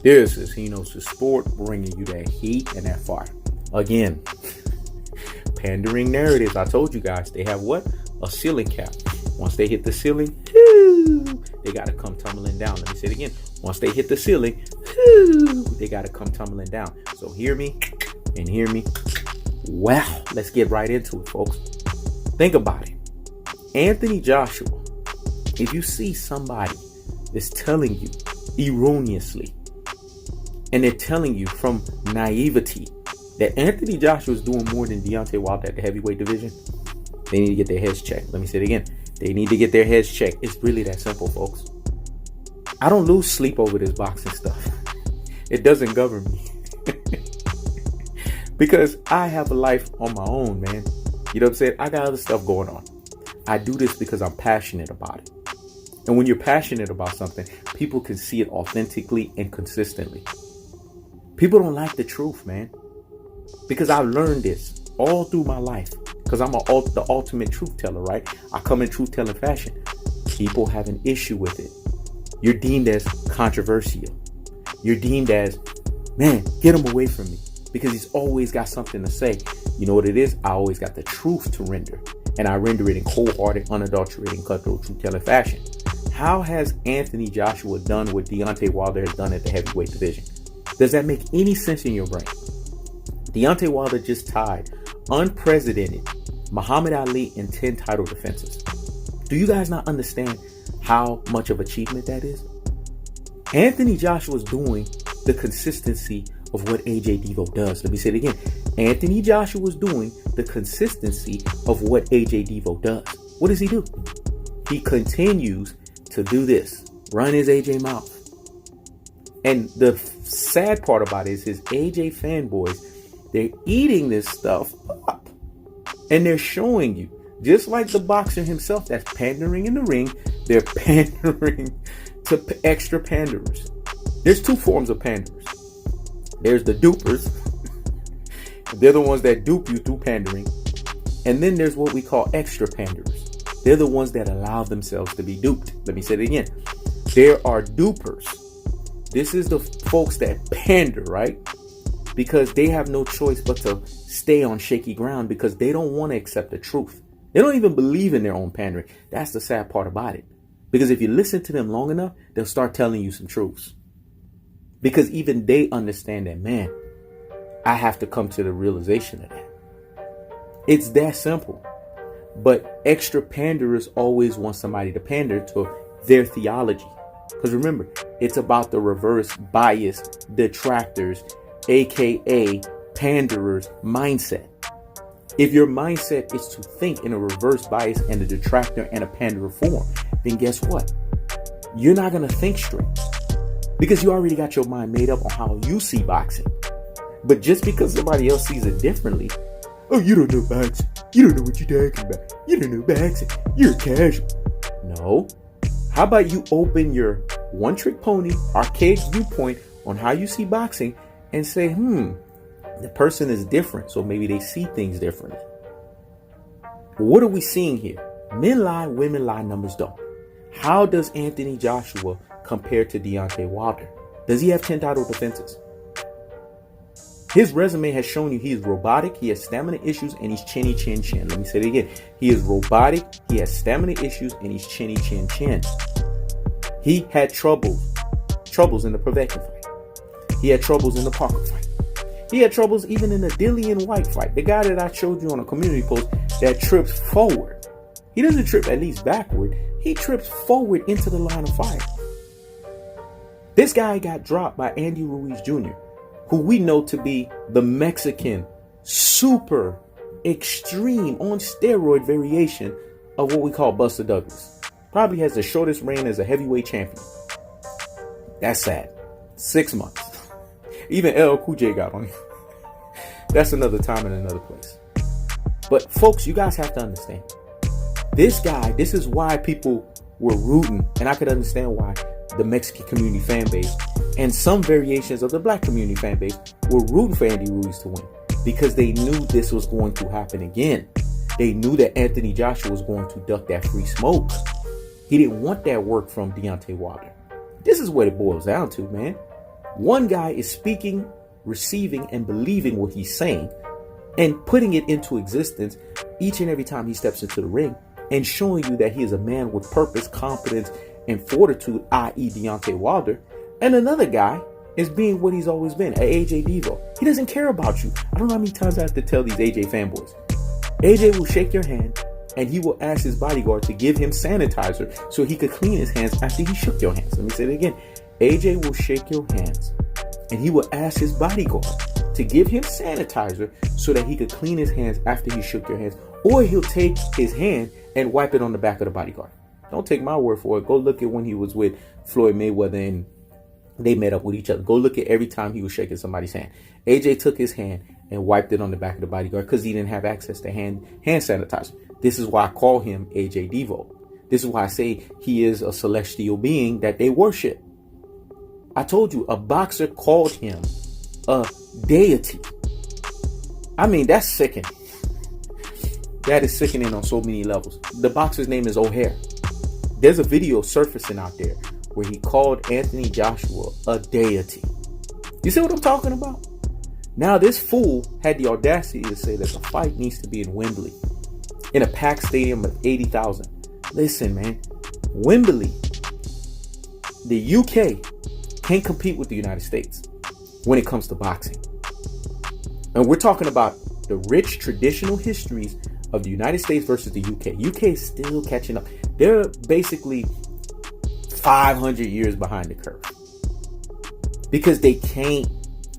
This is He Knows the Sport, bringing you that heat and that fire. Again, pandering narratives. I told you guys, they have what? A ceiling cap. Once they hit the ceiling, they got to come tumbling down. Let me say it again. Once they hit the ceiling, they got to come tumbling down. So hear me and hear me. Wow. Let's get right into it, folks. Think about it. Anthony Joshua, if you see somebody that's telling you erroneously, and they're telling you from naivety that Anthony Joshua is doing more than Deontay Wilder at the heavyweight division, they need to get their heads checked. Let me say it again. They need to get their heads checked. It's really that simple, folks. I don't lose sleep over this boxing stuff. It doesn't govern me. Because I have a life on my own, man. You know what I'm saying? I got other stuff going on. I do this because I'm passionate about it. And when you're passionate about something, people can see it authentically and consistently. People don't like the truth, man. Because I've learned this all through my life. Because I'm the ultimate truth teller, right? I come in truth telling fashion. People have an issue with it. You're deemed as controversial. You're deemed as, man, get him away from me. Because he's always got something to say. You know what it is? I always got the truth to render. And I render it in cold-hearted, unadulterated, cutthroat, truth-telling fashion. How has Anthony Joshua done what Deontay Wilder has done at the heavyweight division? Does that make any sense in your brain? Deontay Wilder just tied unprecedented Muhammad Ali in 10 title defenses. Do you guys not understand how much of achievement that is? Anthony Joshua is doing the consistency of what AJ Devo does. Let me say it again. Anthony Joshua is doing the consistency of what AJ Devo does. What does he do? He continues to do this. Run his AJ mouth. And the sad part about it is his AJ fanboys, they're eating this stuff up. And they're showing you, just like the boxer himself that's pandering in the ring, they're pandering to extra panderers. There's two forms of panderers. There's the dupers. They're the ones that dupe you through pandering. And then there's what we call extra panderers. They're the ones that allow themselves to be duped. Let me say it again. There are dupers. This is the folks that pander, right? Because they have no choice but to stay on shaky ground because they don't want to accept the truth. They don't even believe in their own pandering. That's the sad part about it. Because if you listen to them long enough, they'll start telling you some truths. Because even they understand that, man, I have to come to the realization of that. It's that simple. But extra panderers always want somebody to pander to their theology. Because remember, it's about the reverse biased detractors, aka panderers mindset. If your mindset is to think in a reverse bias and a detractor and a panderer form, then guess what? You're not going to think straight. Because you already got your mind made up on how you see boxing. But just because somebody else sees it differently, oh, you don't know boxing. You don't know what you're talking about. You don't know boxing. You're casual. No. How about you open your one-trick pony, archaic viewpoint on how you see boxing and say, the person is different, so maybe they see things differently. What are we seeing here? Men lie, women lie, numbers don't. How does Anthony Joshua compare to Deontay Wilder? Does he have 10 title defenses? His resume has shown you he is robotic, he has stamina issues, and he's chinny chin chin. Let me say it again. He is robotic, he has stamina issues, and he's chinny chin chin. He had troubles in the Povetkin fight. He had troubles in the Parker fight. He had troubles even in the Dillian White fight. The guy that I showed you on a community post that trips forward. He doesn't trip at least backward. He trips forward into the line of fire. This guy got dropped by Andy Ruiz Jr., who we know to be the Mexican super extreme on steroid variation of what we call Buster Douglas. Probably has the shortest reign as a heavyweight champion. That's sad. 6 months. Even LL Cool J got on him. That's another time and another place. But folks, you guys have to understand. This guy, this is why people were rooting, and I could understand why the Mexican community fan base and some variations of the black community fan base were rooting for Andy Ruiz to win, because they knew this was going to happen again. They knew that Anthony Joshua was going to duck that free smoke. He didn't want that work from Deontay Wilder. This is what it boils down to, man. One guy is speaking, receiving, and believing what he's saying and putting it into existence each and every time he steps into the ring and showing you that he is a man with purpose, competence, and fortitude, i.e. Deontay Wilder. And another guy is being what he's always been, an AJ Devo. He doesn't care about you. I don't know how many times I have to tell these AJ fanboys. AJ will shake your hand and he will ask his bodyguard to give him sanitizer so he could clean his hands after he shook your hands. Let me say it again. AJ will shake your hands and he will ask his bodyguard to give him sanitizer so that he could clean his hands after he shook your hands. Or he'll take his hand and wipe it on the back of the bodyguard. Don't take my word for it. Go look at when he was with Floyd Mayweather and they met up with each other. Go look at every time he was shaking somebody's hand. AJ took his hand and wiped it on the back of the bodyguard because he didn't have access to hand sanitizer. This is why I call him AJ Devo. This is why I say he is a celestial being that they worship. I told you, a boxer called him a deity. I mean, that's sickening. That is sickening on so many levels. The boxer's name is O'Hare. There's a video surfacing out there where he called Anthony Joshua a deity. You see what I'm talking about? Now this fool had the audacity to say that the fight needs to be in Wembley, in a packed stadium of 80,000. Listen, man, Wembley, the UK can't compete with the United States when it comes to boxing. And we're talking about the rich traditional histories of the United States versus the UK. UK is still catching up. They're basically 500 years behind the curve because they can't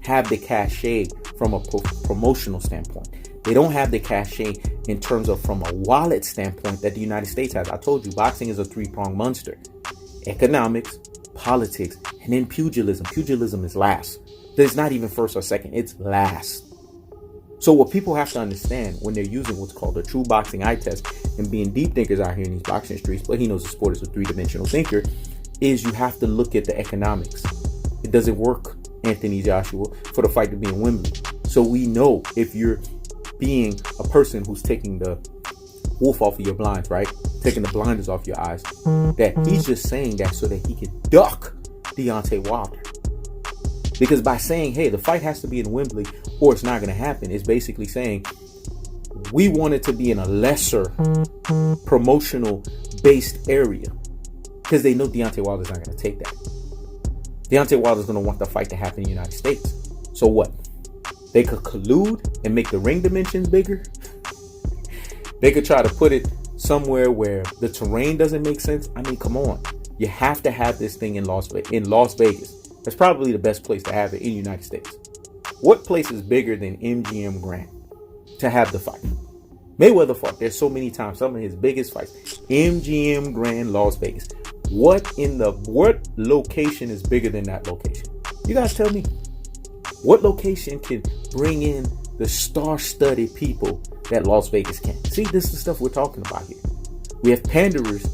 have the cachet from a promotional standpoint. They don't have the cachet in terms of from a wallet standpoint that the United States has. I told you, boxing is a three-pronged monster. Economics, politics, and then pugilism. Pugilism is last. There's not even first or second. It's last. So what people have to understand when they're using what's called a true boxing eye test and being deep thinkers out here in these boxing streets, but he knows the sport is a three-dimensional thinker, is you have to look at the economics. It doesn't work, Anthony Joshua, for the fight to be in Wembley. So we know if you're being a person who's taking the wolf off of your blinds, right? Taking the blinders off your eyes, that he's just saying that so that he can duck Deontay Wilder. Because by saying, hey, the fight has to be in Wembley or it's not going to happen, it's basically saying we want it to be in a lesser promotional based area because they know Deontay Wilder's not going to take that. Deontay Wilder's going to want the fight to happen in the United States. So what? They could collude and make the ring dimensions bigger. They could try to put it somewhere where the terrain doesn't make sense. I mean, come on. You have to have this thing in Las Vegas. That's probably the best place to have it in the United States. What place is bigger than MGM Grand to have the fight? Mayweather fought there so many times. Some of his biggest fights. MGM Grand, Las Vegas. What location is bigger than that location? You guys tell me. What location can bring in the star-studded people that Las Vegas can? See, this is the stuff we're talking about here. We have panderers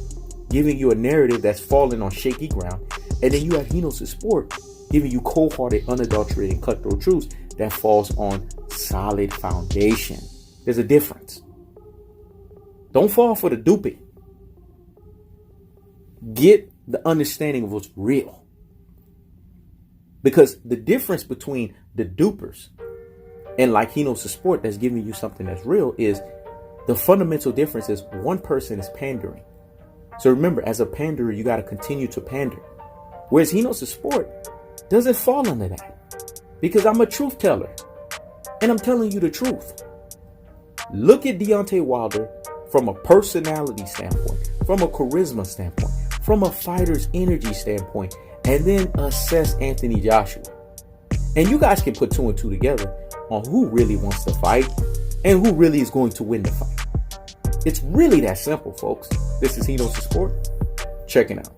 giving you a narrative that's falling on shaky ground. And then you have Henos of Sport giving you cold-hearted, unadulterated, cutthroat truths that falls on solid foundation. There's a difference. Don't fall for the duping. Get the understanding of what's real. Because the difference between the dupers and like Henos of Sport that's giving you something that's real is the fundamental difference is one person is pandering. So remember, as a panderer, you got to continue to pander. Whereas Henos of Sport doesn't fall under that because I'm a truth teller and I'm telling you the truth. Look at Deontay Wilder from a personality standpoint, from a charisma standpoint, from a fighter's energy standpoint, and then assess Anthony Joshua. And you guys can put two and two together on who really wants to fight and who really is going to win the fight. It's really that simple, folks. This is Henos of Sport. Checking out.